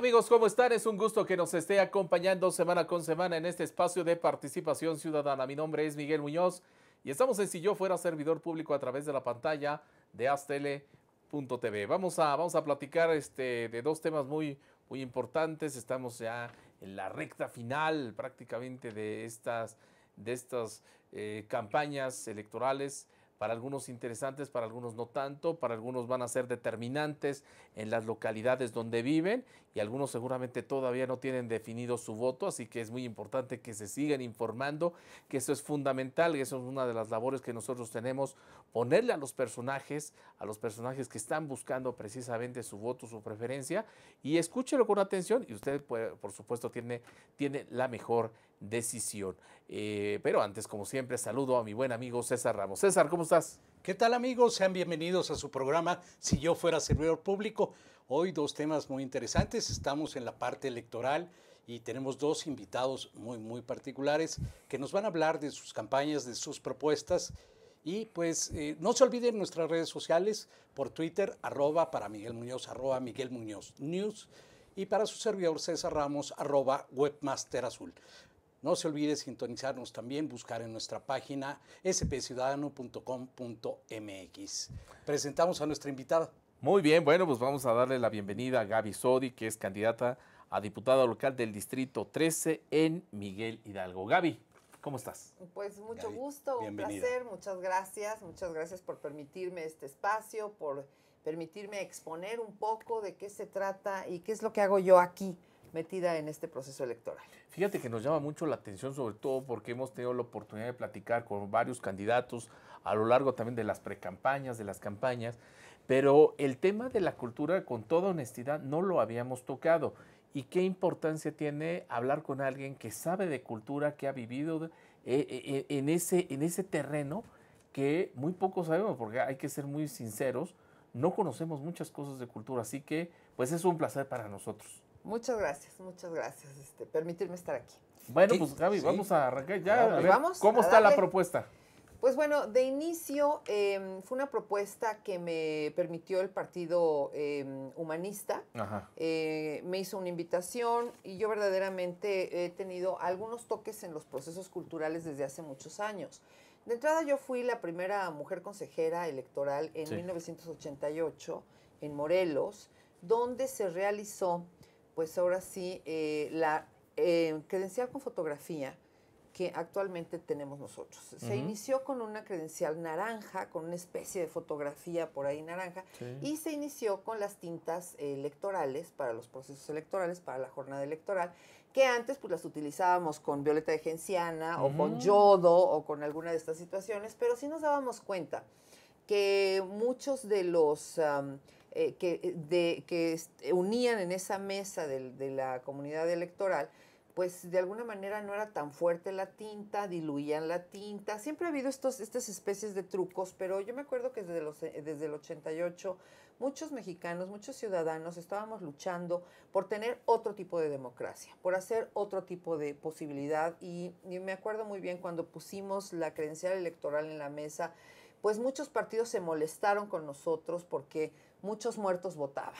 amigos? ¿Cómo están? Es un gusto que nos esté acompañando semana con semana en este espacio de participación ciudadana. Mi nombre es Miguel Muñoz y estamos en Si Yo Fuera Servidor Público a través de la pantalla de aztele.tv. Vamos a platicar de dos temas muy importantes. Estamos ya en la recta final prácticamente de estas campañas electorales. Para algunos interesantes, para algunos no tanto, para algunos van a ser determinantes en las localidades donde viven y algunos seguramente todavía no tienen definido su voto, así que es muy importante que se sigan informando, que eso es fundamental y eso es una de las labores que nosotros tenemos, ponerle a los personajes que están buscando precisamente su voto, su preferencia, y escúchelo con atención y usted, pues, por supuesto, tiene la mejor decisión. Pero antes, como siempre, saludo a mi buen amigo César Ramos. César, ¿cómo estás? ¿Qué tal, amigos? Sean bienvenidos a su programa Si Yo Fuera Servidor Público. Hoy dos temas muy interesantes. Estamos en la parte electoral y tenemos dos invitados muy particulares que nos van a hablar de sus campañas, de sus propuestas. Y pues no se olviden nuestras redes sociales por Twitter, para Miguel Muñoz, @Miguel Muñoz News, y para su servidor César Ramos, @WebmasterAzul. No se olvide sintonizarnos también, buscar en nuestra página spciudadano.com.mx. Presentamos a nuestra invitada. Muy bien, bueno, pues vamos a darle la bienvenida a Gaby Sodi, que es candidata a diputada local del Distrito 13 en Miguel Hidalgo. Gaby, ¿cómo estás? Pues mucho Gaby, gusto, un bienvenida. placer, muchas gracias por permitirme este espacio, por permitirme exponer un poco de qué se trata y qué es lo que hago yo aquí, metida en este proceso electoral. Fíjate que nos llama mucho la atención, sobre todo porque hemos tenido la oportunidad de platicar con varios candidatos a lo largo también de las precampañas, de las campañas, pero el tema de la cultura, con toda honestidad, no lo habíamos tocado. ¿Y qué importancia tiene hablar con alguien que sabe de cultura, que ha vivido en ese terreno que muy poco sabemos, porque hay que ser muy sinceros, no conocemos muchas cosas de cultura, así que pues es un placer para nosotros. Muchas gracias, permitirme estar aquí. Bueno, pues Gaby, sí, vamos a arrancar ya. A ver, vamos ¿cómo está la propuesta? Pues bueno, de inicio fue una propuesta que me permitió el Partido Humanista. Me hizo una invitación y yo verdaderamente he tenido algunos toques en los procesos culturales desde hace muchos años. De entrada yo fui la primera mujer consejera electoral en 1988 en Morelos, donde se realizó, pues ahora sí, la credencial con fotografía que actualmente tenemos nosotros. Se inició con una credencial naranja, con una especie de fotografía por ahí naranja, y se inició con las tintas electorales para los procesos electorales, para la jornada electoral, que antes pues las utilizábamos con violeta de genciana o con yodo o con alguna de estas situaciones, pero sí nos dábamos cuenta que muchos de los que unían en esa mesa de la comunidad electoral, pues de alguna manera no era tan fuerte la tinta, diluían la tinta. Siempre ha habido estas especies de trucos, pero yo me acuerdo que desde el 88 muchos mexicanos, muchos ciudadanos estábamos luchando por tener otro tipo de democracia, por hacer otro tipo de posibilidad. Y me acuerdo muy bien cuando pusimos la credencial electoral en la mesa, pues muchos partidos se molestaron con nosotros porque muchos muertos votaban.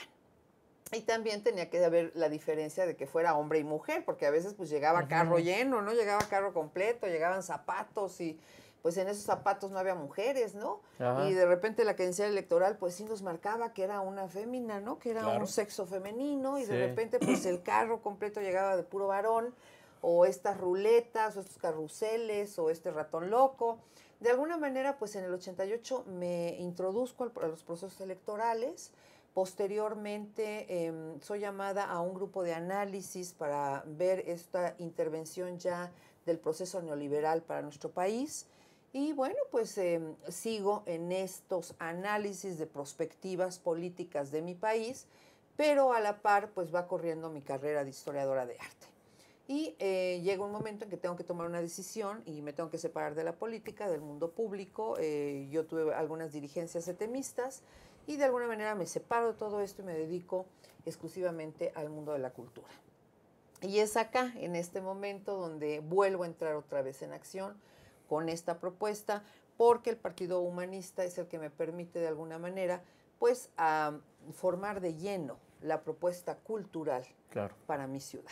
Y también tenía que haber la diferencia de que fuera hombre y mujer, porque a veces pues llegaba carro lleno, no llegaba carro completo, llegaban zapatos y pues en esos zapatos no había mujeres, ¿no? Y de repente la credencial electoral pues sí nos marcaba que era una fémina, ¿no? Que era un sexo femenino y de repente pues el carro completo llegaba de puro varón, o estas ruletas, o estos carruseles, o este ratón loco. De alguna manera pues en el 88 me introduzco a los procesos electorales. Posteriormente soy llamada a un grupo de análisis para ver esta intervención ya del proceso neoliberal para nuestro país. Y bueno, pues sigo en estos análisis de perspectivas políticas de mi país, pero a la par pues va corriendo mi carrera de historiadora de arte. Y llega un momento en que tengo que tomar una decisión y me tengo que separar de la política, del mundo público. Yo tuve algunas dirigencias etemistas y de alguna manera me separo de todo esto y me dedico exclusivamente al mundo de la cultura. Y es acá, en este momento, donde vuelvo a entrar otra vez en acción con esta propuesta, porque el Partido Humanista es el que me permite de alguna manera, pues, formar de lleno la propuesta cultural Claro. para mi ciudad.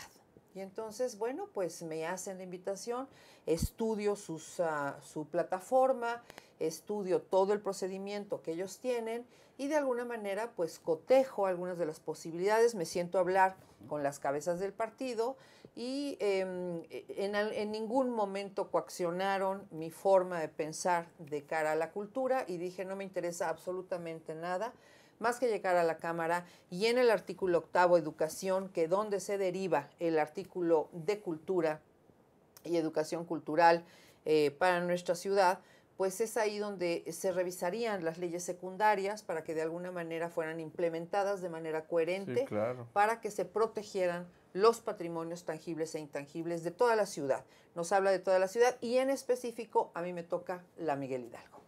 Y entonces, bueno, pues me hacen la invitación, estudio su plataforma, estudio todo el procedimiento que ellos tienen y de alguna manera pues cotejo algunas de las posibilidades, me siento a hablar con las cabezas del partido y en ningún momento coaccionaron mi forma de pensar de cara a la cultura y dije no me interesa absolutamente nada más que llegar a la Cámara y en el artículo 8, educación, que donde se deriva el artículo de cultura y educación cultural para nuestra ciudad, pues es ahí donde se revisarían las leyes secundarias para que de alguna manera fueran implementadas de manera coherente, Sí, claro. para que se protegieran los patrimonios tangibles e intangibles de toda la ciudad. Nos habla de toda la ciudad y en específico a mí me toca la Miguel Hidalgo.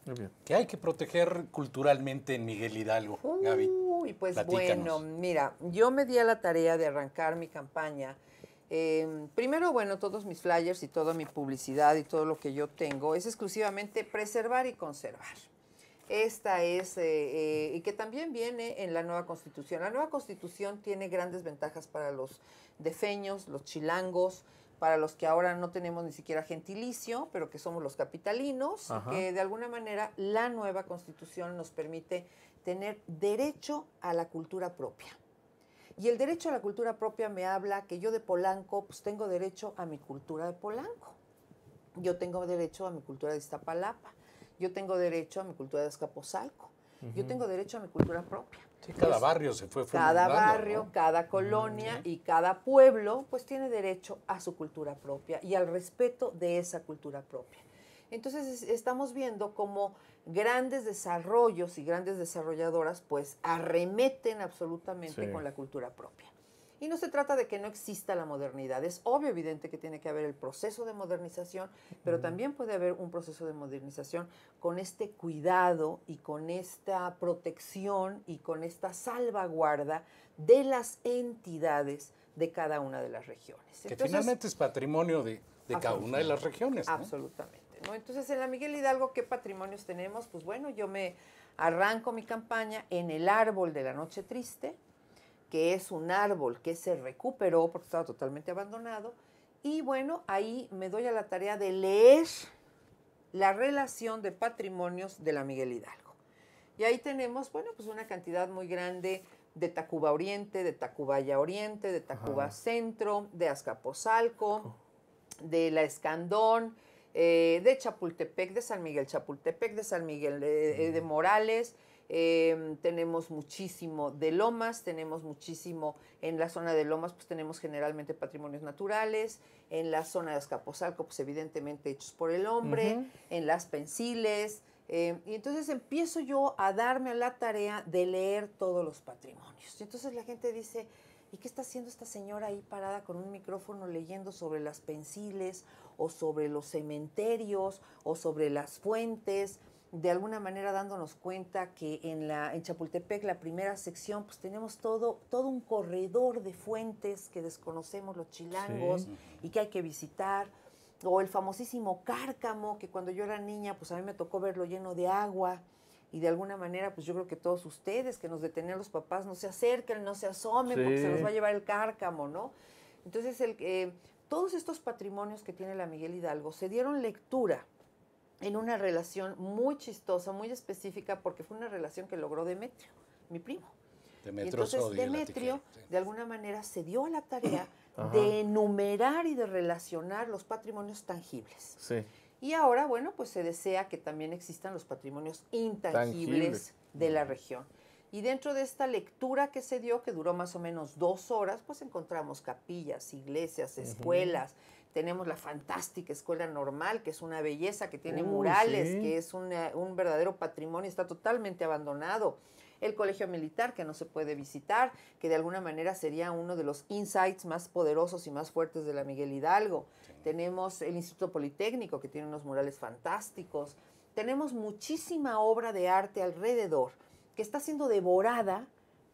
Muy bien. ¿Qué hay que proteger culturalmente en Miguel Hidalgo, Gaby? Uy, pues Platícanos. bueno, mira, yo me di a la tarea de arrancar mi campaña. Primero, bueno, todos mis flyers y toda mi publicidad y todo lo que yo tengo es exclusivamente preservar y conservar. Esta es, y que también viene en la nueva Constitución. La nueva Constitución tiene grandes ventajas para los defeños, los chilangos, para los que ahora no tenemos ni siquiera gentilicio, pero que somos los capitalinos, Ajá. que de alguna manera la nueva Constitución nos permite tener derecho a la cultura propia. Y el derecho a la cultura propia me habla que yo de Polanco, pues tengo derecho a mi cultura de Polanco. Yo tengo derecho a mi cultura de Iztapalapa. Yo tengo derecho a mi cultura de Azcapotzalco. Yo tengo derecho a mi cultura propia. Sí, cada barrio se fue Cada formulando, barrio, ¿no? cada colonia y cada pueblo, pues tiene derecho a su cultura propia y al respeto de esa cultura propia. Entonces estamos viendo cómo grandes desarrollos y grandes desarrolladoras pues arremeten absolutamente Sí. con la cultura propia. Y no se trata de que no exista la modernidad. Es obvio, evidente que tiene que haber el proceso de modernización, pero también puede haber un proceso de modernización con este cuidado y con esta protección y con esta salvaguarda de las entidades de cada una de las regiones. Que finalmente es patrimonio de cada una de las regiones, ¿no? Absolutamente, ¿no? Entonces, en la Miguel Hidalgo, ¿qué patrimonios tenemos? Pues bueno, yo me arranco mi campaña en el árbol de la Noche Triste, que es un árbol que se recuperó porque estaba totalmente abandonado. Y bueno, ahí me doy a la tarea de leer la relación de patrimonios de la Miguel Hidalgo. Y ahí tenemos, bueno, pues una cantidad muy grande de Tacuba Oriente, de Tacubaya Oriente, de Tacuba Centro, de Azcapotzalco, de La Escandón, de Chapultepec, de San Miguel Chapultepec, de San Miguel de Morales. Tenemos muchísimo de Lomas, tenemos muchísimo en la zona de Lomas, pues tenemos generalmente patrimonios naturales, en la zona de Azcapotzalco, pues evidentemente hechos por el hombre, en las Pensiles, y entonces empiezo yo a darme a la tarea de leer todos los patrimonios. Y entonces la gente dice, ¿y qué está haciendo esta señora ahí parada con un micrófono leyendo sobre las Pensiles o sobre los cementerios o sobre las fuentes? De alguna manera dándonos cuenta que en Chapultepec, la primera sección, pues tenemos todo un corredor de fuentes que desconocemos los chilangos y que hay que visitar. O el famosísimo Cárcamo, que cuando yo era niña, pues a mí me tocó verlo lleno de agua. Y de alguna manera, pues yo creo que todos ustedes que nos detenían los papás, no se acerquen, no se asomen, porque se nos va a llevar el cárcamo, ¿no? Entonces, todos estos patrimonios que tiene la Miguel Hidalgo se dieron lectura en una relación muy chistosa, muy específica, porque fue una relación que logró Demetrio, mi primo. Demetrio Y entonces Sodi, Demetrio, de alguna manera, se dio a la tarea Ajá. de enumerar y de relacionar los patrimonios tangibles. Sí. Y ahora, bueno, pues se desea que también existan los patrimonios intangibles de la región. Y dentro de esta lectura que se dio, que duró más o menos 2 horas, pues encontramos capillas, iglesias, escuelas. Tenemos la fantástica Escuela Normal, que es una belleza, que tiene murales, sí. que es un verdadero patrimonio, está totalmente abandonado. El Colegio Militar, que no se puede visitar, que de alguna manera sería uno de los insights más poderosos y más fuertes de la Miguel Hidalgo. Tenemos el Instituto Politécnico, que tiene unos murales fantásticos. Tenemos muchísima obra de arte alrededor, que está siendo devorada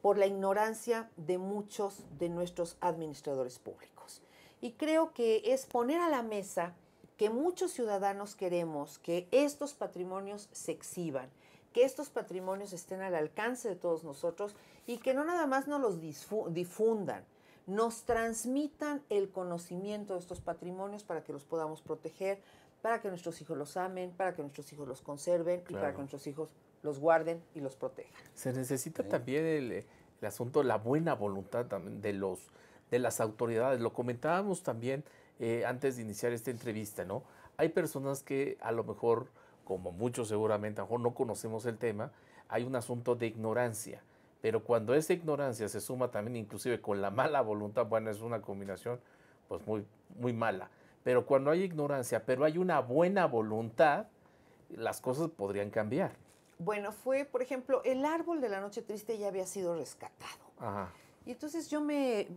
por la ignorancia de muchos de nuestros administradores públicos. Y creo que es poner a la mesa que muchos ciudadanos queremos que estos patrimonios se exhiban, que estos patrimonios estén al alcance de todos nosotros y que no nada más nos los difundan, nos transmitan el conocimiento de estos patrimonios para que los podamos proteger, para que nuestros hijos los amen, para que nuestros hijos los conserven y para que nuestros hijos los guarden y los protejan. Se necesita también el asunto de la buena voluntad también de las autoridades. Lo comentábamos también antes de iniciar esta entrevista, ¿no? Hay personas que a lo mejor, como muchos seguramente, a lo mejor no conocemos el tema, hay un asunto de ignorancia. Pero cuando esa ignorancia se suma también inclusive con la mala voluntad, bueno, es una combinación pues muy, muy mala. Pero cuando hay ignorancia, pero hay una buena voluntad, las cosas podrían cambiar. Bueno, fue, por ejemplo, el árbol de la Noche Triste ya había sido rescatado. Ajá. Y entonces yo me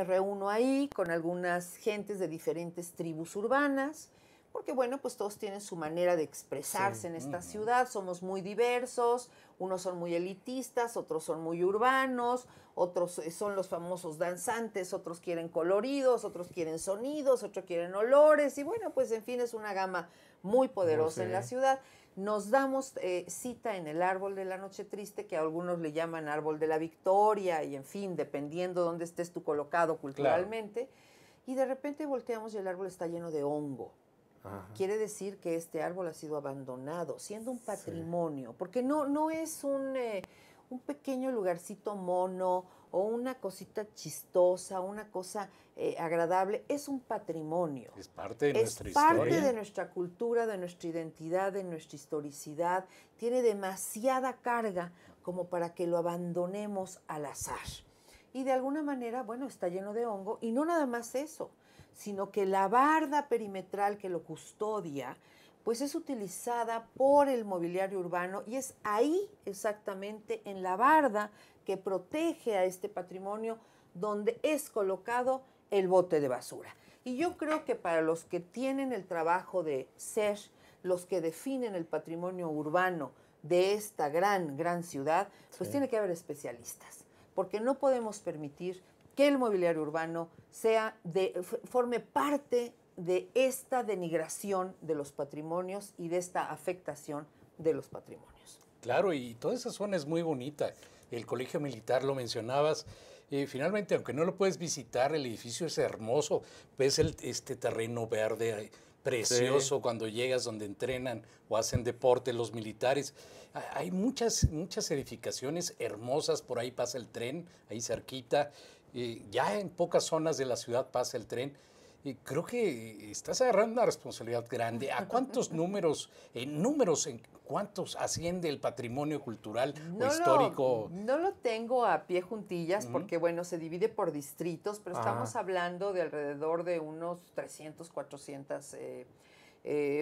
reúno ahí con algunas gentes de diferentes tribus urbanas, porque bueno, pues todos tienen su manera de expresarse en esta ciudad, somos muy diversos, unos son muy elitistas, otros son muy urbanos, otros son los famosos danzantes, otros quieren coloridos, otros quieren sonidos, otros quieren olores, y bueno, pues en fin, es una gama muy poderosa en la ciudad. Nos damos cita en el árbol de la Noche Triste, que a algunos le llaman árbol de la victoria, y en fin, dependiendo dónde estés tú colocado culturalmente, y de repente volteamos y el árbol está lleno de hongo. Ajá. Quiere decir que este árbol ha sido abandonado, siendo un patrimonio, porque no es un pequeño lugarcito mono o una cosita chistosa, una cosa agradable, es un patrimonio. Es parte de nuestra historia. Es parte de nuestra cultura, de nuestra identidad, de nuestra historicidad. Tiene demasiada carga como para que lo abandonemos al azar. Y de alguna manera, bueno, está lleno de hongo, y no nada más eso, sino que la barda perimetral que lo custodia, pues es utilizada por el mobiliario urbano, y es ahí exactamente en la barda que protege a este patrimonio donde es colocado el bote de basura. Y yo creo que para los que tienen el trabajo de ser los que definen el patrimonio urbano de esta gran ciudad, pues tiene que haber especialistas, porque no podemos permitir que el mobiliario urbano forme parte de esta denigración de los patrimonios y de esta afectación de los patrimonios. Claro, y toda esa zona es muy bonita. El Colegio Militar, lo mencionabas, finalmente, aunque no lo puedes visitar, el edificio es hermoso. Ves este terreno verde precioso cuando llegas, donde entrenan o hacen deporte los militares. Hay muchas edificaciones hermosas, por ahí pasa el tren, ahí cerquita. Ya en pocas zonas de la ciudad pasa el tren. Creo que estás agarrando una responsabilidad grande. ¿A cuántos números, cuántos asciende el patrimonio cultural o histórico? No lo tengo a pie juntillas porque, bueno, se divide por distritos, pero estamos hablando de alrededor de unos 300, 400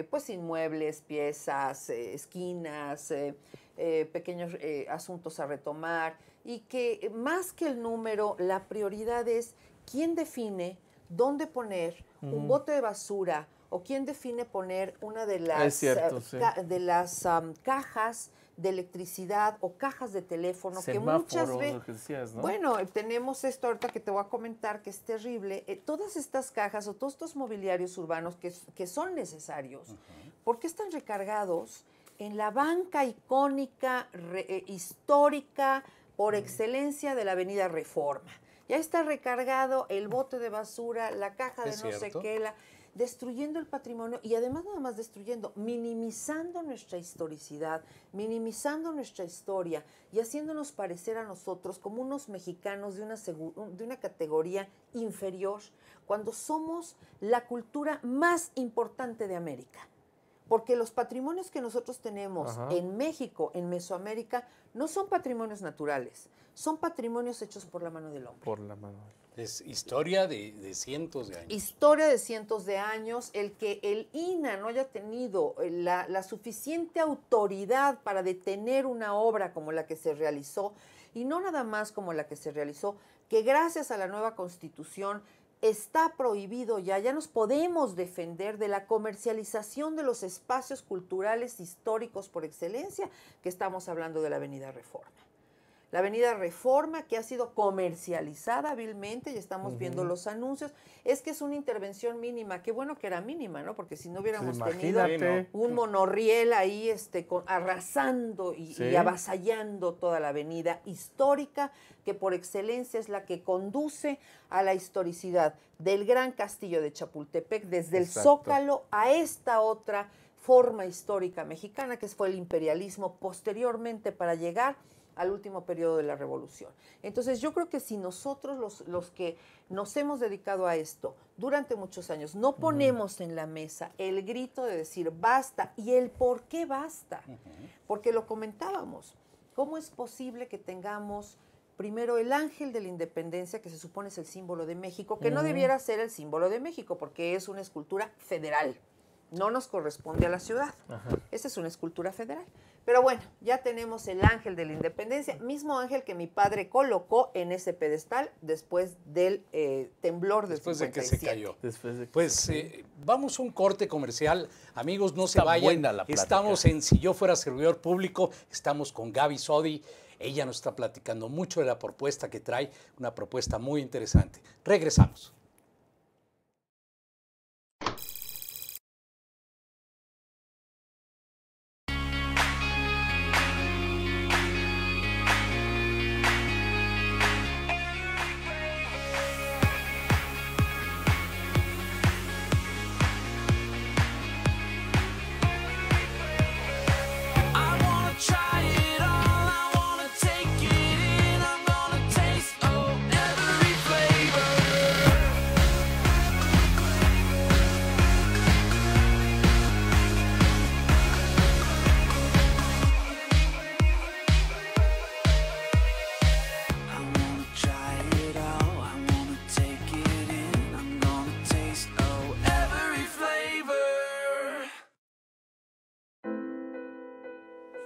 pues inmuebles, piezas, esquinas, pequeños asuntos a retomar, y que más que el número, la prioridad es quién define dónde poner un bote de basura, o quién define poner una de las, cajas de electricidad o cajas de teléfono. Semáforo, que muchas veces, lo que decías, ¿no? Bueno, tenemos esto ahorita que te voy a comentar, que es terrible. Todas estas cajas o todos estos mobiliarios urbanos que son necesarios, ¿por qué están recargados en la banca icónica, histórica, por excelencia de la Avenida Reforma? Ya está recargado el bote de basura, la caja de no sé qué, destruyendo el patrimonio, y además nada más destruyendo, minimizando nuestra historicidad, minimizando nuestra historia y haciéndonos parecer a nosotros como unos mexicanos de una categoría inferior, cuando somos la cultura más importante de América. Porque los patrimonios que nosotros tenemos en México, en Mesoamérica, no son patrimonios naturales, son patrimonios hechos por la mano del hombre. Por la mano. Es historia de cientos de años. Historia de cientos de años. El que el INAH no haya tenido la suficiente autoridad para detener una obra como la que se realizó, y no nada más como la que se realizó, que gracias a la nueva Constitución está prohibido ya nos podemos defender de la comercialización de los espacios culturales históricos por excelencia, que estamos hablando de la Avenida Reforma. La avenida Reforma, que ha sido comercializada hábilmente, y estamos viendo los anuncios, es que es una intervención mínima. Qué bueno que era mínima, ¿no? Porque si no hubiéramos tenido un monorriel ahí arrasando y avasallando toda la avenida histórica, que por excelencia es la que conduce a la historicidad del gran castillo de Chapultepec, desde el Zócalo a esta otra forma histórica mexicana, que fue el imperialismo posteriormente para llegar al último periodo de la Revolución. Entonces yo creo que si nosotros los que nos hemos dedicado a esto durante muchos años no ponemos en la mesa el grito de decir basta y el por qué basta, porque lo comentábamos, ¿cómo es posible que tengamos primero el ángel de la independencia, que se supone es el símbolo de México, que no debiera ser el símbolo de México porque es una escultura federal, no nos corresponde a la ciudad, esa es una escultura federal? Pero bueno, ya tenemos el ángel de la independencia, mismo ángel que mi padre colocó en ese pedestal después del temblor del 57. Después de que se cayó. Pues vamos a un corte comercial. Amigos, no se vayan. Estamos en Si Yo Fuera Servidor Público, estamos con Gaby Sodi. Ella nos está platicando mucho de la propuesta que trae, una propuesta muy interesante. Regresamos.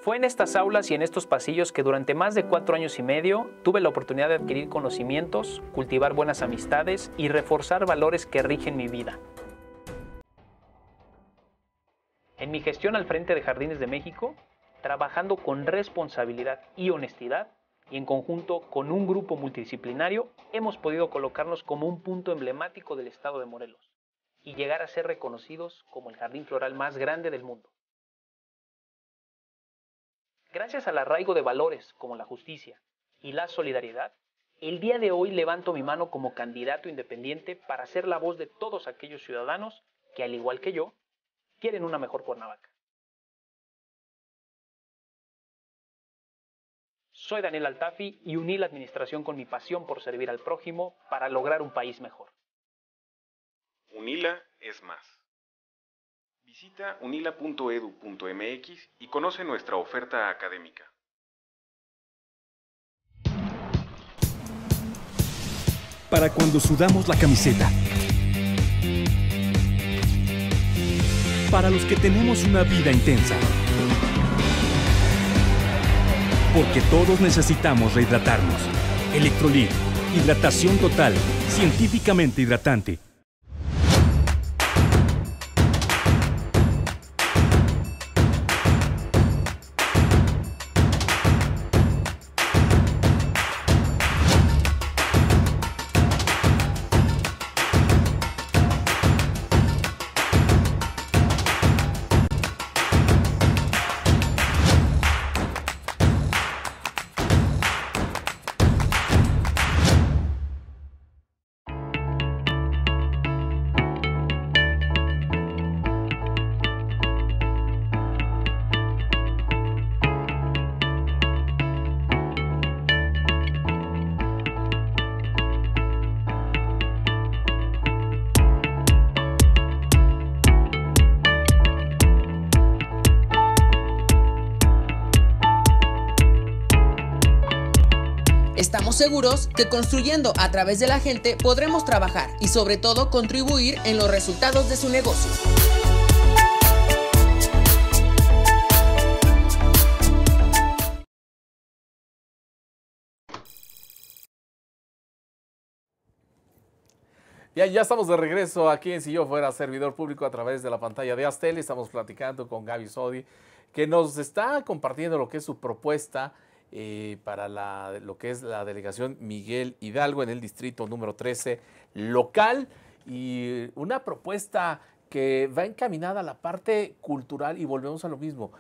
Fue en estas aulas y en estos pasillos que durante más de 4 años y medio tuve la oportunidad de adquirir conocimientos, cultivar buenas amistades y reforzar valores que rigen mi vida. En mi gestión al frente de Jardines de México, trabajando con responsabilidad y honestidad, y en conjunto con un grupo multidisciplinario, hemos podido colocarnos como un punto emblemático del estado de Morelos y llegar a ser reconocidos como el jardín floral más grande del mundo. Gracias al arraigo de valores como la justicia y la solidaridad, el día de hoy levanto mi mano como candidato independiente para ser la voz de todos aquellos ciudadanos que, al igual que yo, quieren una mejor Cuernavaca. Soy Daniel Altafi y uní la administración con mi pasión por servir al prójimo para lograr un país mejor. UNILA es más. Visita unila.edu.mx y conoce nuestra oferta académica. Para cuando sudamos la camiseta. Para los que tenemos una vida intensa. Porque todos necesitamos rehidratarnos. Electrolit, hidratación total, científicamente hidratante. Estamos seguros que construyendo a través de la gente podremos trabajar y sobre todo contribuir en los resultados de su negocio. Ya estamos de regreso aquí en Si Yo Fuera Servidor Público a través de la pantalla de Aztel. Estamos platicando con Gaby Sodi, que nos está compartiendo lo que es su propuesta para lo que es la delegación Miguel Hidalgo en el distrito número 13 local, y una propuesta que va encaminada a la parte cultural, y volvemos a lo mismo.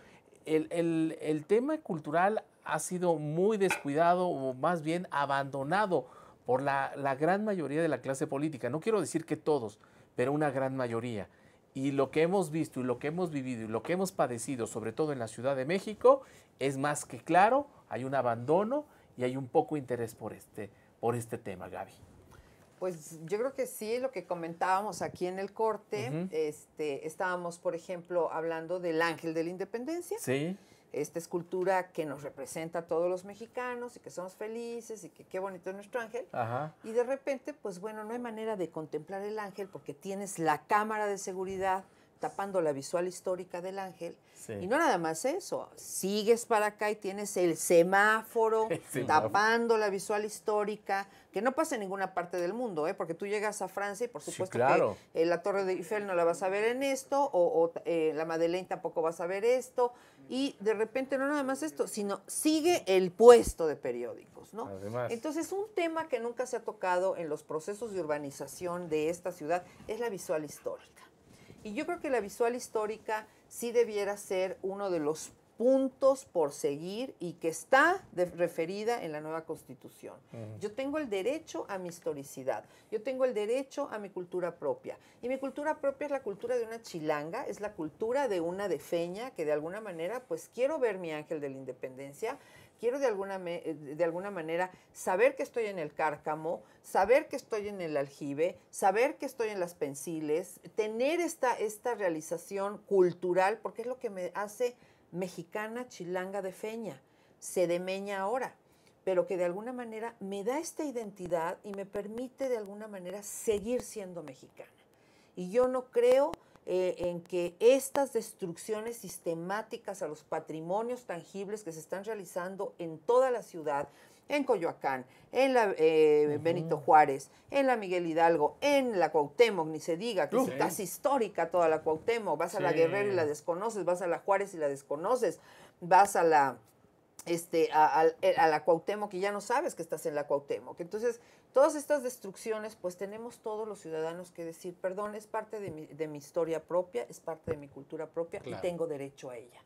El tema cultural ha sido muy descuidado, o más bien abandonado por la gran mayoría de la clase política. No quiero decir que todos, pero una gran mayoría. Y lo que hemos visto y lo que hemos vivido y lo que hemos padecido, sobre todo en la Ciudad de México, es más que claro. Hay un abandono y hay un poco interés por este tema, Gaby. Pues yo creo que sí, lo que comentábamos aquí en el corte, estábamos, por ejemplo, hablando del Ángel de la Independencia. Sí. Esta escultura que nos representa a todos los mexicanos y que somos felices y que qué bonito es nuestro ángel. Ajá. Y de repente, pues bueno, no hay manera de contemplar el ángel porque tienes la cámara de seguridad tapando la visual histórica del ángel. Sí. Y no nada más eso, sigues para acá y tienes el semáforo tapando la visual histórica, que no pasa en ninguna parte del mundo, porque tú llegas a Francia y por supuesto claro, que la Torre de Eiffel no la vas a ver en esto, o la Madeleine tampoco vas a ver esto, y de repente no nada más esto, sino sigue el puesto de periódicos, ¿no? Además. Entonces, un tema que nunca se ha tocado en los procesos de urbanización de esta ciudad es la visual histórica. Y yo creo que la visual histórica sí debiera ser uno de los puntos por seguir y que está referida en la nueva Constitución. Yo tengo el derecho a mi historicidad, yo tengo el derecho a mi cultura propia. Y mi cultura propia es la cultura de una chilanga, es la cultura de una defeña que de alguna manera, pues quiero ver mi ángel de la independencia, quiero de alguna manera saber que estoy en el Cárcamo, saber que estoy en el Aljibe, saber que estoy en las Pensiles, tener esta realización cultural, porque es lo que me hace mexicana, chilanga, defeña, sedemeña ahora, pero que de alguna manera me da esta identidad y me permite de alguna manera seguir siendo mexicana. Y yo no creo en que estas destrucciones sistemáticas a los patrimonios tangibles que se están realizando en toda la ciudad, en Coyoacán, en la Benito Juárez, en la Miguel Hidalgo, en la Cuauhtémoc, ni se diga, que es casi histórica toda la Cuauhtémoc, vas a la Guerrero y la desconoces, vas a la Juárez y la desconoces, vas a la Cuauhtémoc y ya no sabes que estás en la Cuauhtémoc. Entonces, todas estas destrucciones, pues tenemos todos los ciudadanos que decir, perdón, es parte de mi historia propia, es parte de mi cultura propia, claro, y tengo derecho a ella.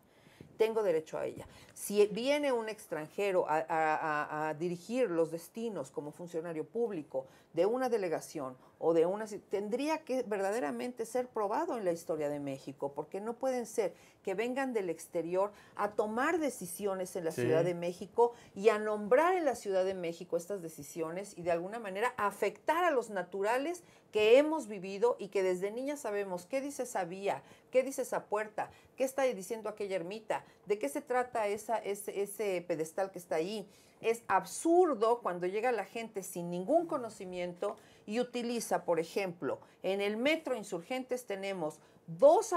Tengo derecho a ella. Si viene un extranjero a dirigir los destinos como funcionario público de una delegación o de una... tendría que verdaderamente ser probado en la historia de México, porque no pueden ser que vengan del exterior a tomar decisiones en la Ciudad de México y a nombrar en la Ciudad de México estas decisiones y de alguna manera afectar a los naturales que hemos vivido y que desde niña sabemos qué dice esa vía, qué dice esa puerta, qué está diciendo aquella ermita, de qué se trata ese pedestal que está ahí. Es absurdo cuando llega la gente sin ningún conocimiento y utiliza, por ejemplo, en el Metro Insurgentes tenemos dos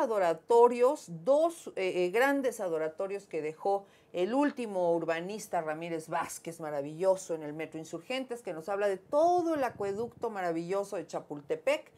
grandes adoratorios que dejó el último urbanista Ramírez Vázquez, maravilloso, en el Metro Insurgentes, que nos habla de todo el acueducto maravilloso de Chapultepec,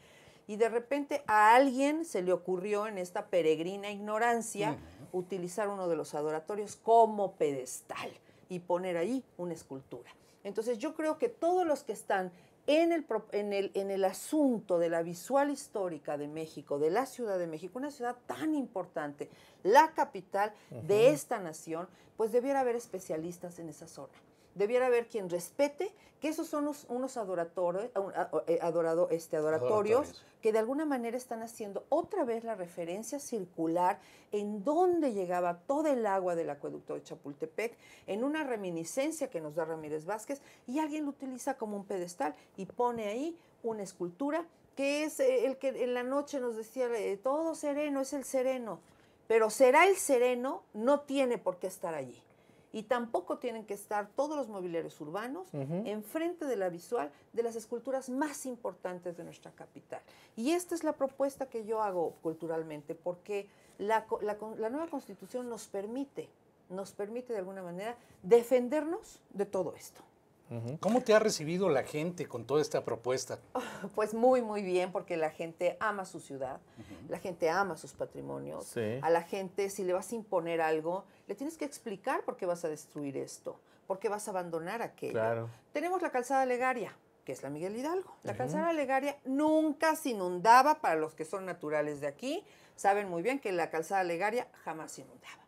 y de repente a alguien se le ocurrió en esta peregrina ignorancia utilizar uno de los adoratorios como pedestal y poner ahí una escultura. Entonces yo creo que todos los que están en el asunto de la visual histórica de México, de la Ciudad de México, una ciudad tan importante, la capital de esta nación, pues debiera haber especialistas en esa zona. Debiera haber quien respete que esos son unos adoratorios que de alguna manera están haciendo otra vez la referencia circular en dónde llegaba todo el agua del acueducto de Chapultepec, en una reminiscencia que nos da Ramírez Vázquez, y alguien lo utiliza como un pedestal y pone ahí una escultura que es el que en la noche nos decía, todo sereno, es el sereno, pero será el sereno, no tiene por qué estar allí. Y tampoco tienen que estar todos los mobiliarios urbanos enfrente de la visual de las esculturas más importantes de nuestra capital. Y esta es la propuesta que yo hago culturalmente, porque la nueva Constitución nos permite de alguna manera defendernos de todo esto. ¿Cómo te ha recibido la gente con toda esta propuesta? Pues muy, muy bien, porque la gente ama su ciudad, la gente ama sus patrimonios. Sí. A la gente, si le vas a imponer algo, le tienes que explicar por qué vas a destruir esto, ¿por qué vas a abandonar aquello? Claro. Tenemos la calzada Legaria, que es la Miguel Hidalgo. La calzada Legaria nunca se inundaba, para los que son naturales de aquí, saben muy bien que la calzada Legaria jamás se inundaba.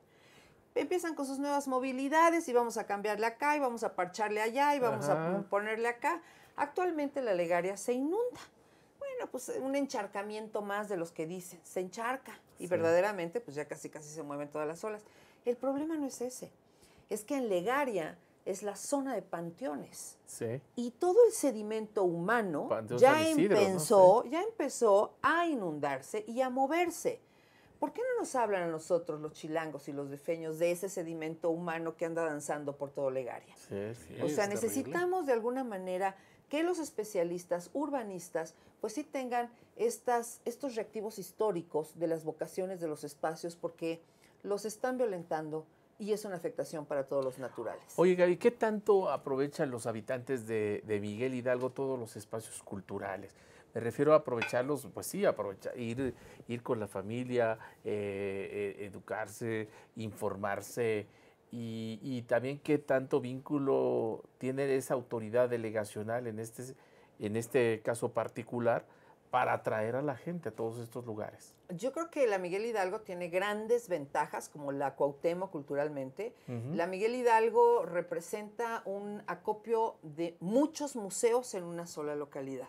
Empiezan con sus nuevas movilidades y vamos a cambiarle acá y vamos a parcharle allá y vamos a ponerle acá. Actualmente la Legaria se inunda. Bueno, pues un encharcamiento más de los que dicen, se encharca y verdaderamente pues ya casi se mueven todas las olas. El problema no es ese, es que en Legaria es la zona de panteones. Sí. Y todo el sedimento humano Panteón ya San Isidro, empezó, ¿no? ya empezó a inundarse y a moverse. ¿Por qué no nos hablan a nosotros, los chilangos y los defeños, de ese sedimento humano que anda danzando por todo Legaria? Sí, sí. O sea, es necesitamos de alguna manera que los especialistas urbanistas pues sí tengan estos reactivos históricos de las vocaciones de los espacios, porque los están violentando y es una afectación para todos los naturales. Oye, Gaby, ¿qué tanto aprovechan los habitantes de Miguel Hidalgo todos los espacios culturales? Me refiero a aprovecharlos, pues sí, ir con la familia, educarse, informarse y también qué tanto vínculo tiene esa autoridad delegacional en este caso particular para atraer a la gente a todos estos lugares. Yo creo que la Miguel Hidalgo tiene grandes ventajas, como la Cuauhtémoc culturalmente. La Miguel Hidalgo representa un acopio de muchos museos en una sola localidad.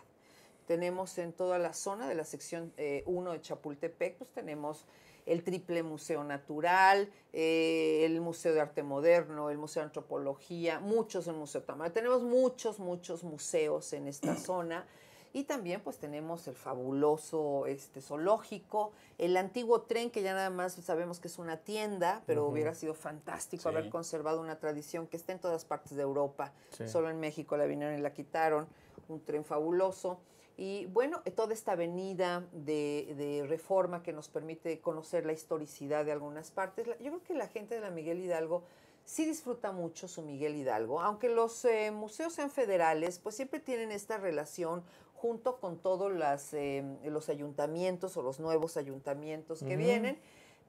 Tenemos en toda la zona de la sección 1 de Chapultepec, pues tenemos el Triple Museo Natural, el Museo de Arte Moderno, el Museo de Antropología, muchos en Museo Tamaulipas. Tenemos muchos museos en esta zona. Y también pues tenemos el fabuloso zoológico, el antiguo tren, que ya nada más sabemos que es una tienda, pero hubiera sido fantástico haber conservado una tradición que está en todas partes de Europa. Solo en México la vinieron y la quitaron, un tren fabuloso. Y bueno, toda esta avenida de Reforma que nos permite conocer la historicidad de algunas partes. Yo creo que la gente de la Miguel Hidalgo sí disfruta mucho su Miguel Hidalgo, aunque los museos sean federales, pues siempre tienen esta relación junto con todos los ayuntamientos o los nuevos ayuntamientos que vienen,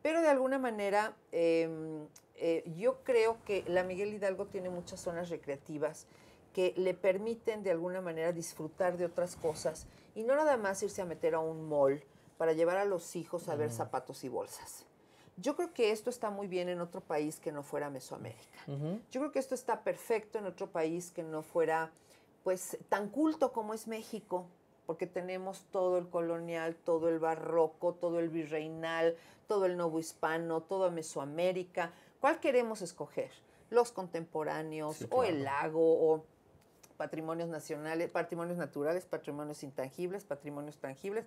pero de alguna manera yo creo que la Miguel Hidalgo tiene muchas zonas recreativas que le permiten de alguna manera disfrutar de otras cosas y no nada más irse a meter a un mall para llevar a los hijos a ver zapatos y bolsas. Yo creo que esto está muy bien en otro país que no fuera Mesoamérica. Yo creo que esto está perfecto en otro país que no fuera pues tan culto como es México, porque tenemos todo el colonial, todo el barroco, todo el virreinal, todo el novohispano, toda Mesoamérica. ¿Cuál queremos escoger? Los contemporáneos, o el lago, o patrimonios nacionales, patrimonios naturales, patrimonios intangibles, patrimonios tangibles.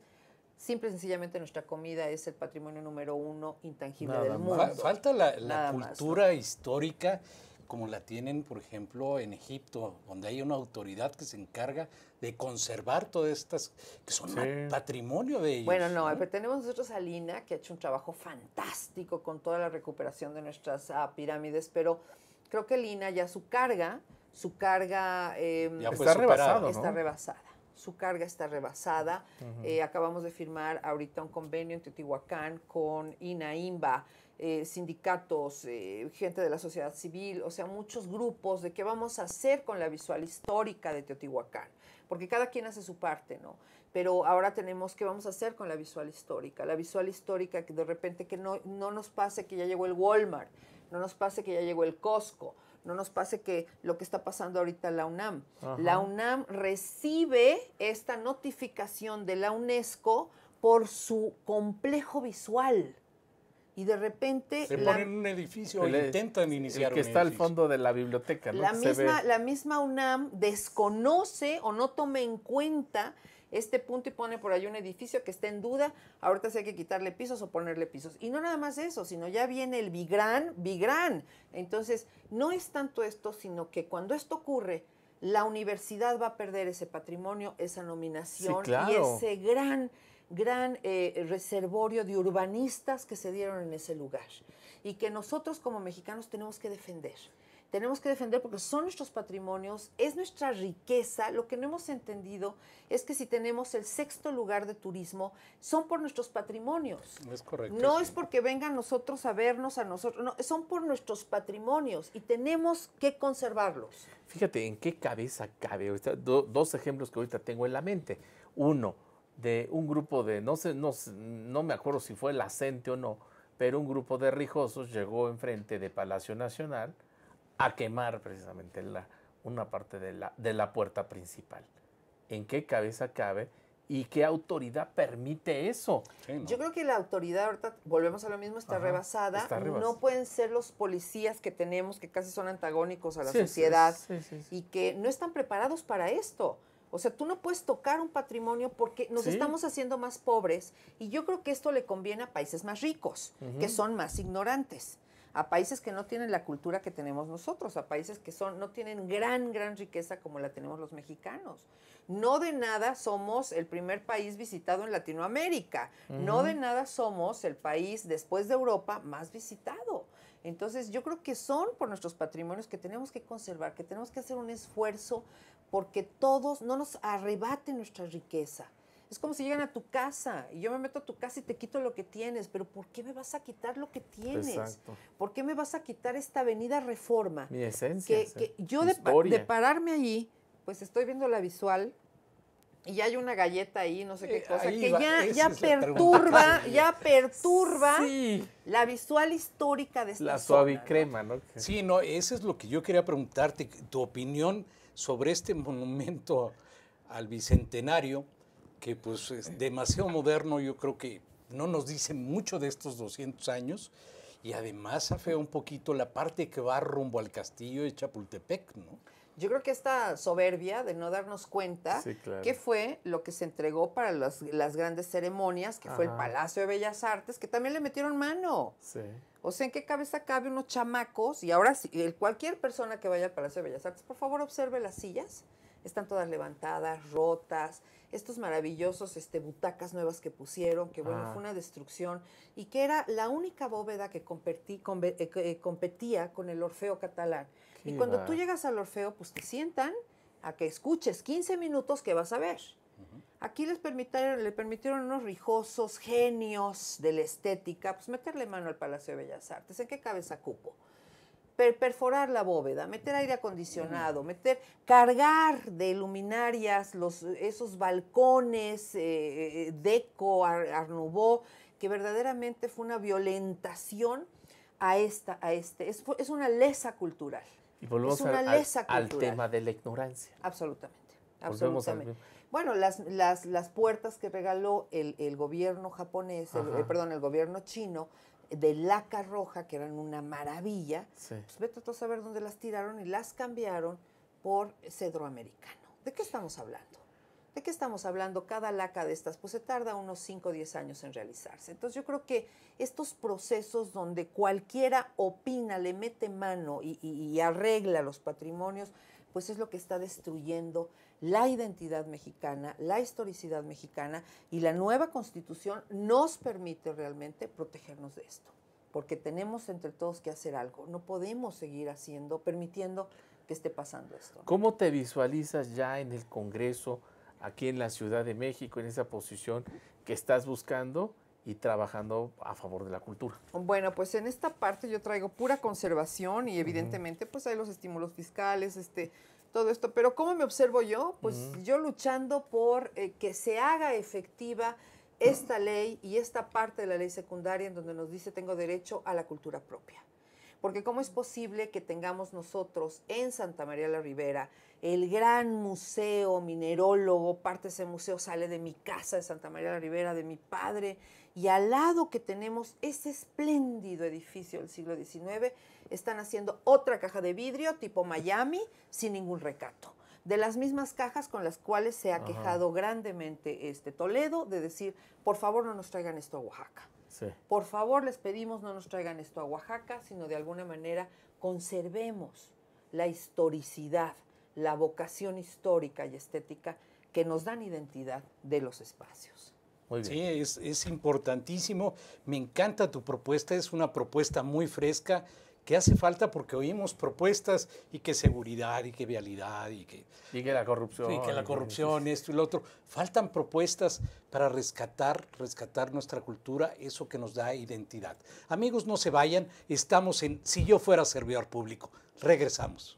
Simple y sencillamente nuestra comida es el patrimonio número 1 intangible del mundo. Falta la cultura histórica como la tienen, por ejemplo, en Egipto, donde hay una autoridad que se encarga de conservar todas estas, que son patrimonio de ellos. Bueno, no, pero tenemos nosotros a Lina, que ha hecho un trabajo fantástico con toda la recuperación de nuestras pirámides, pero creo que Lina ya su carga ya está rebasado, ¿no? Está rebasada. Su carga está rebasada. Acabamos de firmar ahorita un convenio en Teotihuacán con INAIMBA, sindicatos, gente de la sociedad civil, o sea, muchos grupos de qué vamos a hacer con la visual histórica de Teotihuacán, porque cada quien hace su parte, ¿no? Pero ahora tenemos qué vamos a hacer con la visual histórica que de repente que no nos pase que ya llegó el Walmart, no nos pase que ya llegó el Costco, no nos pase que lo que está pasando ahorita en la UNAM. La UNAM recibe esta notificación de la UNESCO por su complejo visual. Y de repente... Se ponen un edificio, intentan iniciar el que está al fondo de la biblioteca, ¿no? La misma UNAM desconoce o no toma en cuenta este punto y pone por ahí un edificio que está en duda. Ahorita sí hay que quitarle pisos o ponerle pisos. Y no nada más eso, sino ya viene el Vigran. Entonces, no es tanto esto, sino que cuando esto ocurre, la universidad va a perder ese patrimonio, esa nominación y ese gran reservorio de urbanistas que se dieron en ese lugar y que nosotros como mexicanos tenemos que defender. tenemos que defender porque son nuestros patrimonios, es nuestra riqueza. Lo que no hemos entendido es que si tenemos el 6º lugar de turismo, son por nuestros patrimonios. Es correcto. No sí. es porque vengan nosotros a vernos a nosotros, no, son por nuestros patrimonios y tenemos que conservarlos. Fíjate en qué cabeza cabe. Ahorita, dos ejemplos que ahorita tengo en la mente. Uno, de un grupo de, no me acuerdo si fue la CENTE o no, pero un grupo de rijosos llegó enfrente de Palacio Nacional a quemar precisamente una parte de la puerta principal. ¿En qué cabeza cabe y qué autoridad permite eso? Sí, ¿no? Yo creo que la autoridad, ahorita volvemos a lo mismo, está rebasada. No pueden ser los policías que tenemos, que casi son antagónicos a la sociedad, sí. y que no están preparados para esto. O sea, tú no puedes tocar un patrimonio porque nos estamos haciendo más pobres, y yo creo que esto le conviene a países más ricos, que son más ignorantes, a países que no tienen la cultura que tenemos nosotros, a países que no tienen gran riqueza como la tenemos los mexicanos. No de nada somos el primer país visitado en Latinoamérica, no de nada somos el país después de Europa más visitado. Entonces yo creo que son por nuestros patrimonios que tenemos que conservar, que tenemos que hacer un esfuerzo porque todos no nos arrebaten nuestra riqueza. Es como si llegan a tu casa y yo me meto a tu casa y te quito lo que tienes, pero ¿por qué me vas a quitar lo que tienes? Exacto. ¿Por qué me vas a quitar esta avenida Reforma? Mi esencia. Que yo de pararme allí, pues estoy viendo la visual y ya hay una galleta ahí, no sé qué cosa, que ya perturba sí. la visual histórica de esta la zona, suavicrema, ¿no? Sí, no, eso es lo que yo quería preguntarte, tu opinión sobre este monumento al Bicentenario, que pues es demasiado moderno, yo creo que no nos dice mucho de estos 200 años, y además afea un poquito la parte que va rumbo al castillo de Chapultepec, ¿no? Yo creo que esta soberbia de no darnos cuenta qué fue lo que se entregó para las grandes ceremonias, que fue el Palacio de Bellas Artes, que también le metieron mano. Sí. O sea, ¿en qué cabeza cabe unos chamacos? Y ahora sí, cualquier persona que vaya al Palacio de Bellas Artes, por favor observe las sillas. Están todas levantadas, rotas, estos maravillosos butacas nuevas que pusieron, que bueno, fue una destrucción, y que era la única bóveda que competía con el Orfeo catalán. Y cuando tú llegas al Orfeo, pues te sientan a que escuches 15 minutos que vas a ver. Aquí le permitieron unos rijosos genios de la estética, pues meterle mano al Palacio de Bellas Artes. ¿En qué cabeza cupo? Perforar la bóveda, meter aire acondicionado, cargar de luminarias esos balcones deco, Art Nouveau, que verdaderamente fue una violentación es una lesa cultural. Y volvemos al tema de la ignorancia. Absolutamente. Bueno, las puertas que regaló el gobierno japonés, el gobierno chino, de laca roja, que eran una maravilla, pues vete a saber dónde las tiraron y las cambiaron por cedro americano. ¿De qué estamos hablando? ¿De qué estamos hablando? Cada laca de estas, pues se tarda unos 5 o 10 años en realizarse. Entonces yo creo que estos procesos donde cualquiera opina, le mete mano y arregla los patrimonios, pues es lo que está destruyendo la identidad mexicana, la historicidad mexicana, y la nueva Constitución nos permite realmente protegernos de esto, porque tenemos entre todos que hacer algo. No podemos seguir permitiendo que esté pasando esto, ¿no? ¿Cómo te visualizas ya en el Congreso, aquí en la Ciudad de México, en esa posición que estás buscando y trabajando a favor de la cultura? Bueno, pues en esta parte yo traigo pura conservación y evidentemente pues hay los estímulos fiscales, todo esto. Pero ¿cómo me observo yo? Pues yo luchando por que se haga efectiva esta ley y esta parte de la ley secundaria en donde nos dice tengo derecho a la cultura propia. Porque ¿cómo es posible que tengamos nosotros en Santa María la Ribera el gran museo minerólogo? Parte de ese museo sale de mi casa de Santa María la Ribera, de mi padre, y al lado que tenemos ese espléndido edificio del siglo XIX, están haciendo otra caja de vidrio tipo Miami sin ningún recato. De las mismas cajas con las cuales se ha quejado grandemente Toledo, de decir, por favor no nos traigan esto a Oaxaca. Sí. Por favor, les pedimos no nos traigan esto a Oaxaca, sino de alguna manera conservemos la historicidad, la vocación histórica y estética que nos dan identidad de los espacios. Muy bien. Sí, es importantísimo. Me encanta tu propuesta, es una propuesta muy fresca que hace falta porque oímos propuestas y que seguridad y que vialidad y que la corrupción. Y que la corrupción, esto y lo otro. Faltan propuestas para rescatar nuestra cultura, eso que nos da identidad. Amigos, no se vayan, estamos en Si yo fuera servidor público. Regresamos.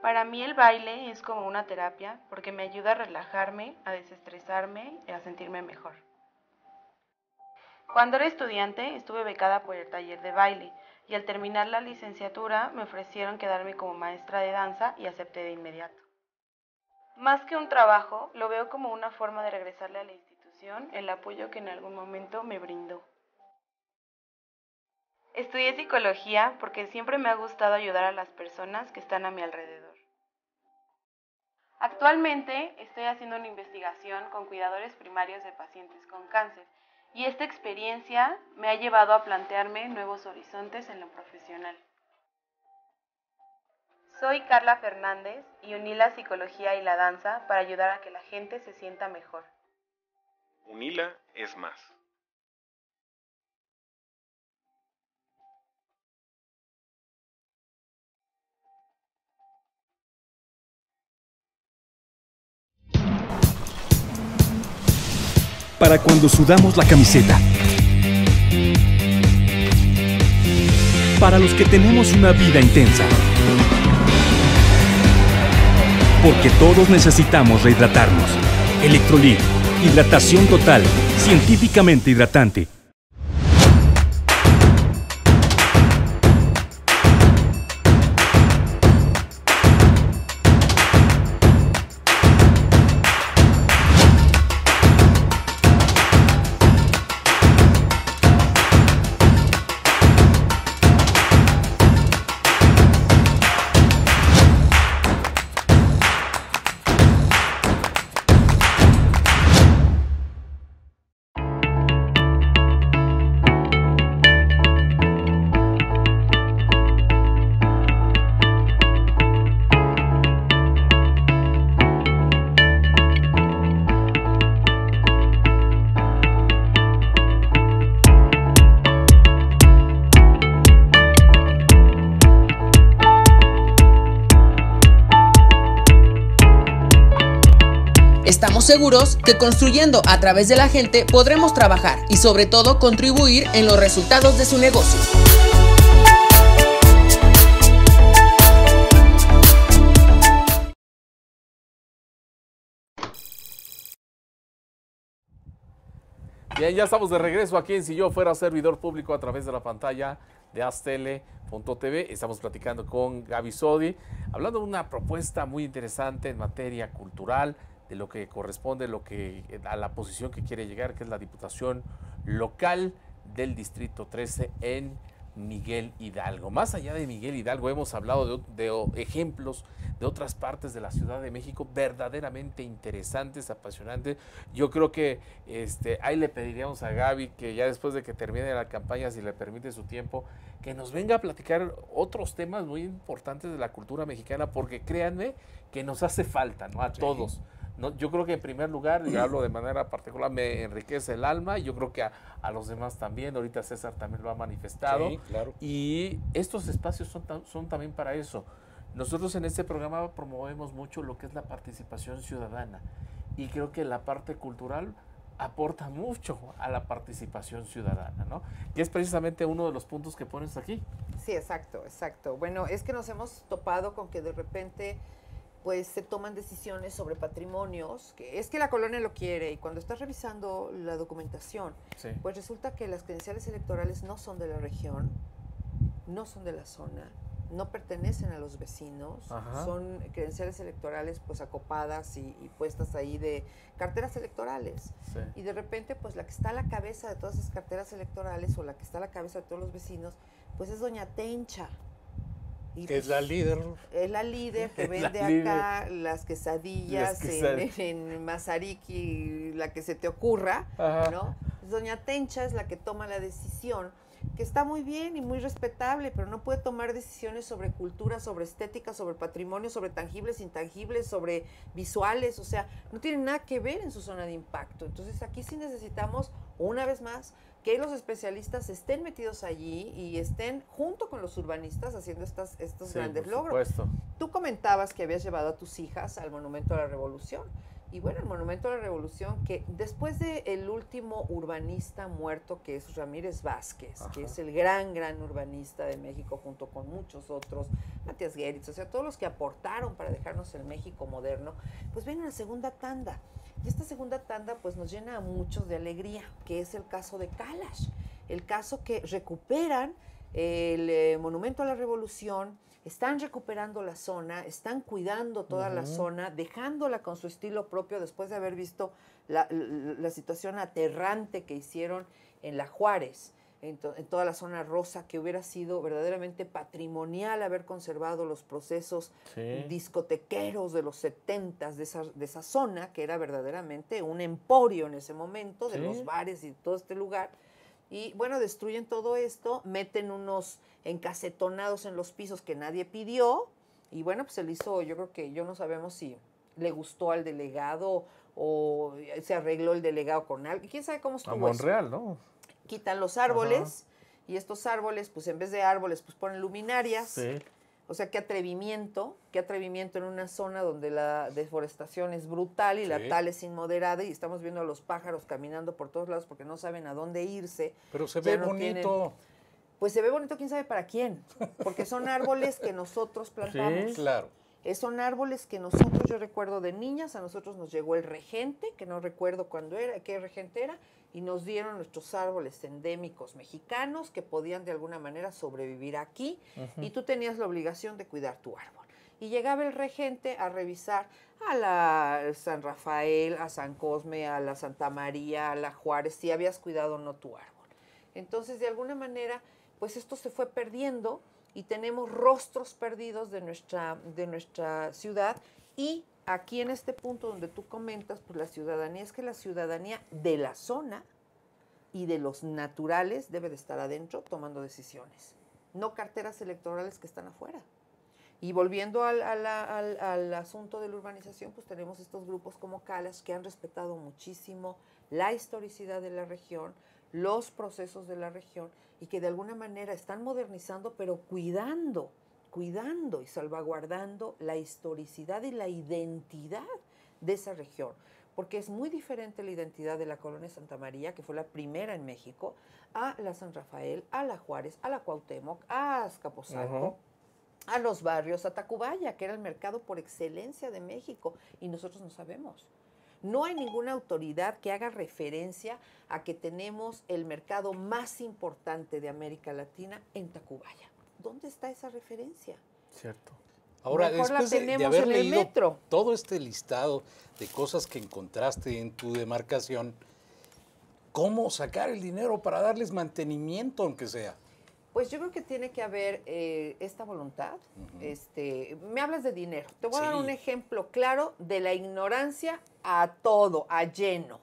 Para mí el baile es como una terapia porque me ayuda a relajarme, a desestresarme y a sentirme mejor. Cuando era estudiante estuve becada por el taller de baile y al terminar la licenciatura me ofrecieron quedarme como maestra de danza y acepté de inmediato. Más que un trabajo, lo veo como una forma de regresarle a la institución el apoyo que en algún momento me brindó. Estudié psicología porque siempre me ha gustado ayudar a las personas que están a mi alrededor. Actualmente estoy haciendo una investigación con cuidadores primarios de pacientes con cáncer y esta experiencia me ha llevado a plantearme nuevos horizontes en lo profesional. Soy Carla Fernández y uní la psicología y la danza para ayudar a que la gente se sienta mejor. UNILA es más. Para cuando sudamos la camiseta. Para los que tenemos una vida intensa. Porque todos necesitamos rehidratarnos. Electrolit, hidratación total, científicamente hidratante. Estamos seguros que construyendo a través de la gente podremos trabajar y sobre todo contribuir en los resultados de su negocio. Bien, ya estamos de regreso aquí en Si yo fuera servidor público a través de la pantalla de astele.tv. Estamos platicando con Gaby Sodi, hablando de una propuesta muy interesante en materia cultural, de lo que corresponde a la posición que quiere llegar, que es la Diputación Local del Distrito 13 en Miguel Hidalgo. Más allá de Miguel Hidalgo, hemos hablado de ejemplos de otras partes de la Ciudad de México verdaderamente interesantes, apasionantes. Yo creo que ahí le pediríamos a Gaby que ya después de que termine la campaña, si le permite su tiempo, que nos venga a platicar otros temas muy importantes de la cultura mexicana, porque créanme que nos hace falta, ¿no? A todos. No, yo creo que en primer lugar, y hablo de manera particular, me enriquece el alma, y yo creo que a los demás también. Ahorita César también lo ha manifestado. Sí, claro. Y estos espacios son también para eso. Nosotros en este programa promovemos mucho lo que es la participación ciudadana, y creo que la parte cultural aporta mucho a la participación ciudadana, ¿no? Y es precisamente uno de los puntos que pones aquí. Sí, exacto, exacto. Bueno, es que nos hemos topado con que de repente pues se toman decisiones sobre patrimonios, que es que la colonia lo quiere, y cuando estás revisando la documentación, Sí. pues resulta que las credenciales electorales no son de la región, no son de la zona, no pertenecen a los vecinos, Ajá. son credenciales electorales pues acopadas y puestas ahí de carteras electorales. Sí. Y de repente pues la que está a la cabeza de todas esas carteras electorales o la que está a la cabeza de todos los vecinos, pues es doña Tencha. Y Que es la líder. es la líder que Es la vende acá las quesadillas Las en Mazarik y la que se te ocurra, Ajá. ¿no? Doña Tencha es la que toma la decisión, que está muy bien y muy respetable, pero no puede tomar decisiones sobre cultura, sobre estética, sobre patrimonio, sobre tangibles, intangibles, sobre visuales, o sea, no tiene nada que ver en su zona de impacto. Entonces aquí sí necesitamos, una vez más, que los especialistas estén metidos allí y estén junto con los urbanistas haciendo estos Sí, grandes por logros. supuesto. Tú comentabas que habías llevado a tus hijas al Monumento a la Revolución. Y bueno, el Monumento a la Revolución, que después del último urbanista muerto, que es Ramírez Vázquez, Ajá. que es el gran urbanista de México, junto con muchos otros, Matías Geritz, o sea, todos los que aportaron para dejarnos el México moderno, pues viene una segunda tanda. Y esta segunda tanda pues nos llena a muchos de alegría, que es el caso de Kalash, el caso que recuperan el Monumento a la Revolución, están recuperando la zona, están cuidando toda la zona, dejándola con su estilo propio después de haber visto la situación aterrante que hicieron en la Juárez, en toda la zona rosa, que hubiera sido verdaderamente patrimonial haber conservado los procesos discotequeros de los 70s de esa zona, que era verdaderamente un emporio en ese momento, de los bares y todo este lugar. Y bueno, destruyen todo esto, meten unos encasetonados en los pisos que nadie pidió, y bueno, pues se le hizo, yo creo que no sabemos si le gustó al delegado o se arregló el delegado con algo, quién sabe cómo estuvo A Monreal, ¿no? Quitan los árboles, y estos árboles, pues en vez de árboles, pues ponen luminarias. Sí. O sea, qué atrevimiento en una zona donde la deforestación es brutal y la tala es inmoderada, y estamos viendo a los pájaros caminando por todos lados porque no saben a dónde irse. Pero se ve bonito. Pues se ve bonito, quién sabe para quién, porque son árboles que nosotros plantamos. Sí, claro. Son árboles que nosotros, yo recuerdo de niñas, a nosotros nos llegó el regente, que no recuerdo cuándo era, qué regente era, y nos dieron nuestros árboles endémicos mexicanos que podían de alguna manera sobrevivir aquí, y tú tenías la obligación de cuidar tu árbol. Y llegaba el regente a revisar a la San Rafael, a San Cosme, a la Santa María, a la Juárez, si habías cuidado o no tu árbol. Entonces, de alguna manera, pues esto se fue perdiendo y tenemos rostros perdidos de nuestra ciudad. Y aquí en este punto donde tú comentas, pues la ciudadanía, es que la ciudadanía de la zona y de los naturales debe de estar adentro tomando decisiones, no carteras electorales que están afuera. Y volviendo al asunto de la urbanización, pues tenemos estos grupos como Kalash que han respetado muchísimo la historicidad de la región, los procesos de la región, y que de alguna manera están modernizando, pero cuidando y salvaguardando la historicidad y la identidad de esa región. Porque es muy diferente la identidad de la colonia Santa María, que fue la primera en México, a la San Rafael, a la Juárez, a la Cuauhtémoc, a Azcapotzalco, a los barrios, a Tacubaya, que era el mercado por excelencia de México, y nosotros no sabemos. No hay ninguna autoridad que haga referencia a que tenemos el mercado más importante de América Latina en Tacubaya. ¿Dónde está esa referencia? Cierto. Ahora, Mejor la después de tenemos haber en el leído metro. todo este listado de cosas que encontraste en tu demarcación, ¿cómo sacar el dinero para darles mantenimiento, aunque sea? Pues yo creo que tiene que haber esta voluntad. Me hablas de dinero. Te voy a dar un ejemplo claro de la ignorancia a todo, a lleno.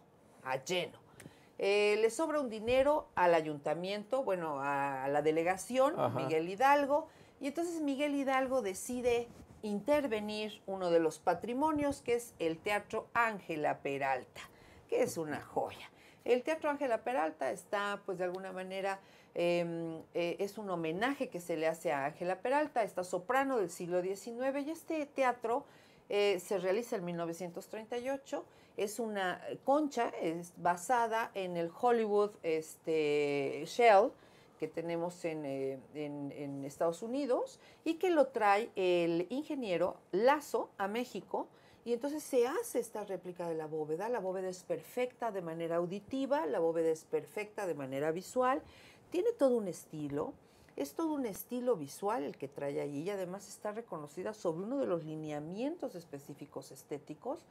Le sobra un dinero al ayuntamiento, bueno, a la delegación, Miguel Hidalgo, y entonces Miguel Hidalgo decide intervenir uno de los patrimonios, que es el Teatro Ángela Peralta, que es una joya. El Teatro Ángela Peralta está, pues de alguna manera, es un homenaje que se le hace a Ángela Peralta, esta soprano del siglo XIX, y este teatro Se realiza en 1938. Es una concha, es basada en el Hollywood Shell que tenemos en Estados Unidos y que lo trae el ingeniero Lazo a México. Y entonces se hace esta réplica de la bóveda. La bóveda es perfecta de manera auditiva, la bóveda es perfecta de manera visual. Tiene todo un estilo, es todo un estilo visual el que trae allí y además está reconocida sobre uno de los lineamientos específicos estéticos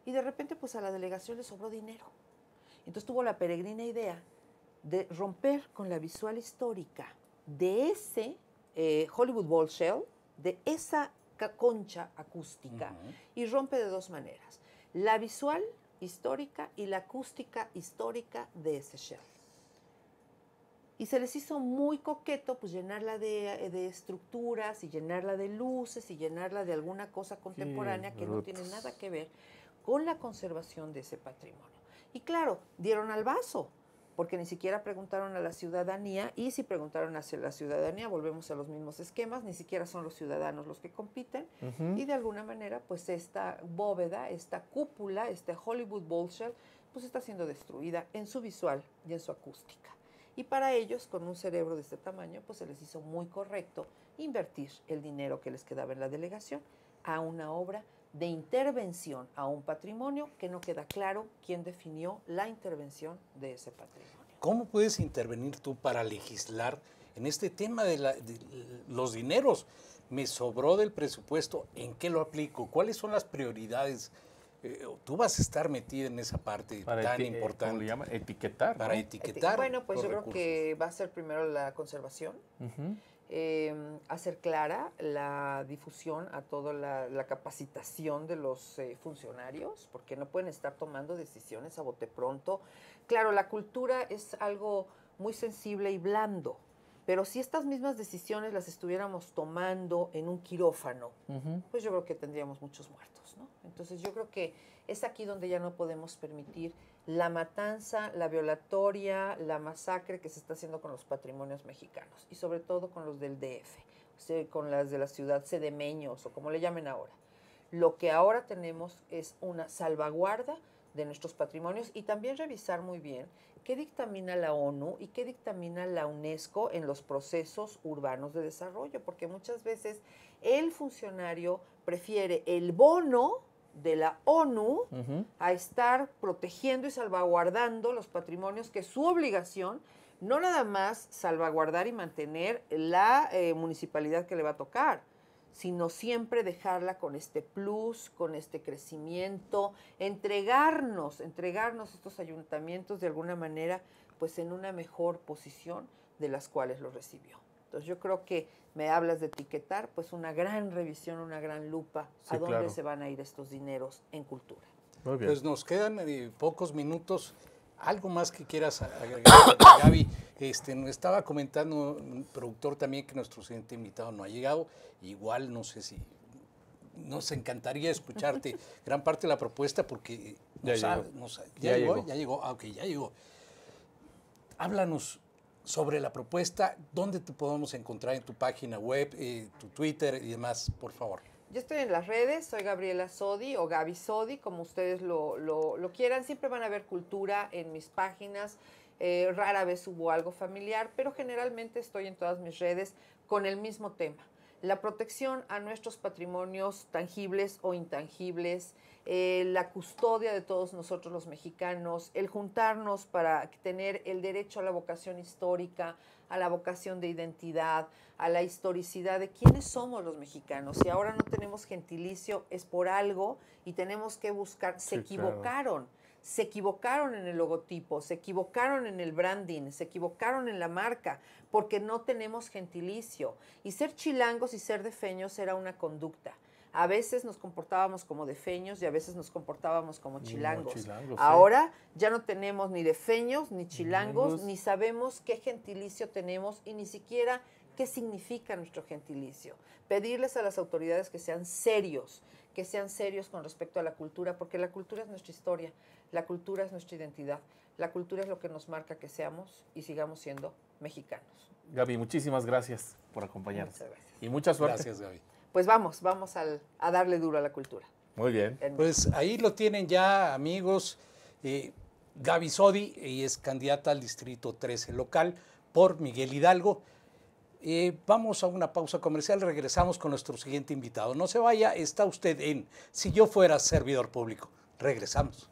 y de repente pues a la delegación le sobró dinero. Entonces tuvo la peregrina idea de romper con la visual histórica de ese Hollywood Bowl Shell, de esa concha acústica, y rompe de dos maneras: la visual histórica y la acústica histórica de ese shell. Y se les hizo muy coqueto pues llenarla de estructuras y llenarla de luces y llenarla de alguna cosa contemporánea que no tiene nada que ver con la conservación de ese patrimonio. Y claro, dieron al vaso, porque ni siquiera preguntaron a la ciudadanía, y si preguntaron hacia la ciudadanía, volvemos a los mismos esquemas, ni siquiera son los ciudadanos los que compiten, y de alguna manera, pues esta bóveda, esta cúpula, este Hollywood Bowl Shell, pues está siendo destruida en su visual y en su acústica. Y para ellos, con un cerebro de este tamaño, pues se les hizo muy correcto invertir el dinero que les quedaba en la delegación a una obra de intervención a un patrimonio que no queda claro quién definió la intervención de ese patrimonio. ¿Cómo puedes intervenir tú para legislar en este tema de los dineros? Me sobró del presupuesto, ¿en qué lo aplico? ¿Cuáles son las prioridades? Tú vas a estar metida en esa parte para tan importante. ¿Cómo le llaman? Etiquetar, ¿no? Para etiquetar. Bueno, pues yo recursos. creo que va a ser primero la conservación. Hacer clara la difusión a toda la capacitación de los funcionarios, porque no pueden estar tomando decisiones a bote pronto. Claro, la cultura es algo muy sensible y blando, pero si estas mismas decisiones las estuviéramos tomando en un quirófano, pues yo creo que tendríamos muchos muertos, ¿no? Entonces yo creo que es aquí donde ya no podemos permitir la matanza, la violatoria, la masacre que se está haciendo con los patrimonios mexicanos y sobre todo con los del DF, o sea, con las de la ciudad cedemeños o como le llamen ahora. Lo que ahora tenemos es una salvaguarda de nuestros patrimonios y también revisar muy bien qué dictamina la ONU y qué dictamina la UNESCO en los procesos urbanos de desarrollo, porque muchas veces el funcionario prefiere el bono de la ONU a estar protegiendo y salvaguardando los patrimonios, que es su obligación, no nada más salvaguardar y mantener la municipalidad que le va a tocar, sino siempre dejarla con este plus, con este crecimiento, entregarnos estos ayuntamientos de alguna manera, pues en una mejor posición de las cuales los recibió. Entonces yo creo que me hablas de etiquetar, pues una gran revisión, una gran lupa, sí, a dónde claro. se van a ir estos dineros en cultura. Muy bien. Pues nos quedan pocos minutos. ¿Algo más que quieras agregar, Gaby? Nos estaba comentando un productor también que nuestro siguiente invitado no ha llegado. Igual no sé si nos encantaría escucharte gran parte de la propuesta porque Ya llegó. Ah, ok, ya llegó. Háblanos sobre la propuesta, ¿dónde te podemos encontrar en tu página web, tu Twitter y demás, por favor? Yo estoy en las redes, soy Gabriela Sodi o Gaby Sodi, como ustedes lo quieran. Siempre van a ver cultura en mis páginas. Rara vez hubo algo familiar, pero generalmente estoy en todas mis redes con el mismo tema. La protección a nuestros patrimonios tangibles o intangibles, la custodia de todos nosotros los mexicanos, el juntarnos para tener el derecho a la vocación histórica, a la vocación de identidad, a la historicidad de quiénes somos los mexicanos. Si ahora no tenemos gentilicio es por algo y tenemos que buscar. Se equivocaron. Se equivocaron en el logotipo, se equivocaron en el branding, se equivocaron en la marca, porque no tenemos gentilicio. Y ser chilangos y ser defeños era una conducta. A veces nos comportábamos como defeños y a veces nos comportábamos como chilangos. Ahora ya no tenemos ni defeños, ni chilangos, ni sabemos qué gentilicio tenemos y ni siquiera qué significa nuestro gentilicio. Pedirles a las autoridades que sean serios con respecto a la cultura, porque la cultura es nuestra historia, la cultura es nuestra identidad, la cultura es lo que nos marca que seamos y sigamos siendo mexicanos. Gaby, muchísimas gracias por acompañarnos. Muchas gracias. Y mucha suerte. Gracias, Gaby. Pues vamos a darle duro a la cultura. Muy bien. Pues ahí lo tienen ya, amigos. Gaby Sodi, ella es candidata al Distrito 13 local por Miguel Hidalgo. Vamos a una pausa comercial, regresamos con nuestro siguiente invitado. No se vaya, está usted en Si yo fuera servidor público. Regresamos.